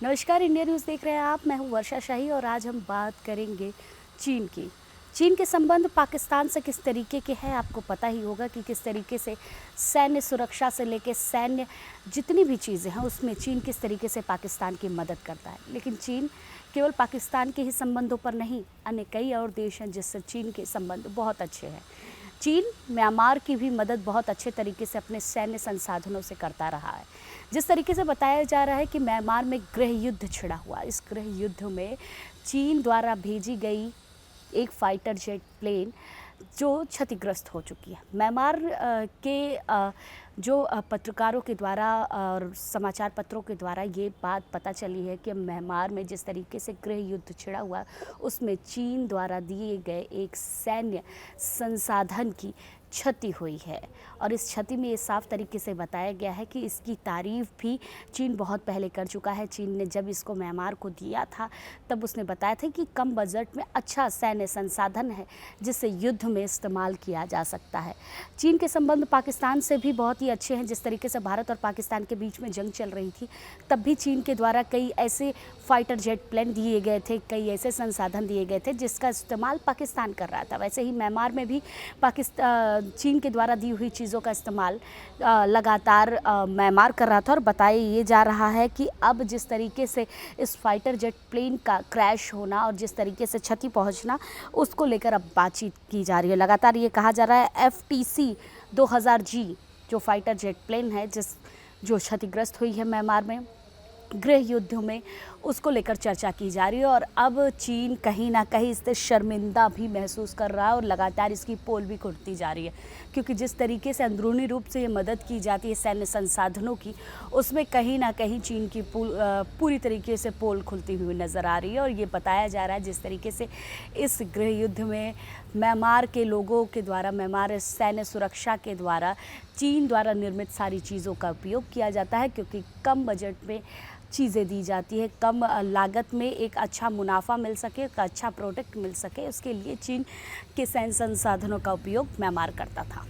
नमस्कार, India news देख रहे हैं आप। मैं हूं वर्षा शाही और आज हम बात करेंगे चीन की। चीन के संबंध पाकिस्तान से किस तरीके के हैं, आपको पता ही होगा कि किस तरीके से सैन्य सुरक्षा से लेकर सैन्य जितनी भी चीज़ें हैं उसमें चीन किस तरीके से पाकिस्तान की मदद करता है। लेकिन चीन केवल पाकिस्तान के ही संबंधों पर नहीं, अन्य कई और देश हैं जिससे चीन के संबंध बहुत अच्छे हैं। चीन म्यांमार की भी मदद बहुत अच्छे तरीके से अपने सैन्य संसाधनों से करता रहा है। जिस तरीके से बताया जा रहा है कि म्यांमार में गृह युद्ध छिड़ा हुआ, इस गृह युद्ध में चीन द्वारा भेजी गई एक फाइटर जेट प्लेन जो क्षतिग्रस्त हो चुकी है। म्यांमार के जो पत्रकारों के द्वारा और समाचार पत्रों के द्वारा ये बात पता चली है कि म्यांमार में जिस तरीके से गृह युद्ध छिड़ा हुआ उसमें चीन द्वारा दिए गए एक सैन्य संसाधन की क्षति हुई है। और इस क्षति में ये साफ तरीके से बताया गया है कि इसकी तारीफ़ भी चीन बहुत पहले कर चुका है। चीन ने जब इसको म्यांमार को दिया था तब उसने बताया था कि कम बजट में अच्छा सैन्य संसाधन है जिसे युद्ध में इस्तेमाल किया जा सकता है। चीन के संबंध पाकिस्तान से भी बहुत ही अच्छे हैं। जिस तरीके से भारत और पाकिस्तान के बीच में जंग चल रही थी तब भी चीन के द्वारा कई ऐसे फाइटर जेट प्लेन दिए गए थे, कई ऐसे संसाधन दिए गए थे जिसका इस्तेमाल पाकिस्तान कर रहा था। वैसे ही म्यांमार में भी चीन के द्वारा दी हुई चीज़ों का इस्तेमाल लगातार म्यांमार कर रहा था। और बताया ये जा रहा है कि अब जिस तरीके से इस फाइटर जेट प्लेन का क्रैश होना और जिस तरीके से क्षति पहुंचना उसको लेकर अब बातचीत की जा रही है। लगातार ये कहा जा रहा है FTC 2000G जो फाइटर जेट प्लेन है जो क्षतिग्रस्त हुई है म्यांमार में गृह युद्ध में, उसको लेकर चर्चा की जा रही है। और अब चीन कहीं ना कहीं इससे शर्मिंदा भी महसूस कर रहा है और लगातार इसकी पोल भी खुलती जा रही है, क्योंकि जिस तरीके से अंदरूनी रूप से ये मदद की जाती है सैन्य संसाधनों की, उसमें कहीं ना कहीं चीन की पूरी तरीके से पोल खुलती हुई नज़र आ रही है। और ये बताया जा रहा है जिस तरीके से इस गृह युद्ध में म्यांमार के लोगों के द्वारा, म्यांमार सैन्य सुरक्षा के द्वारा चीन द्वारा निर्मित सारी चीज़ों का उपयोग किया जाता है, क्योंकि कम बजट में चीज़ें दी जाती है, कम लागत में एक अच्छा मुनाफा मिल सके, एक अच्छा प्रोडक्ट मिल सके, उसके लिए चीन के सैन्य संसाधनों का उपयोग म्यांमार करता था।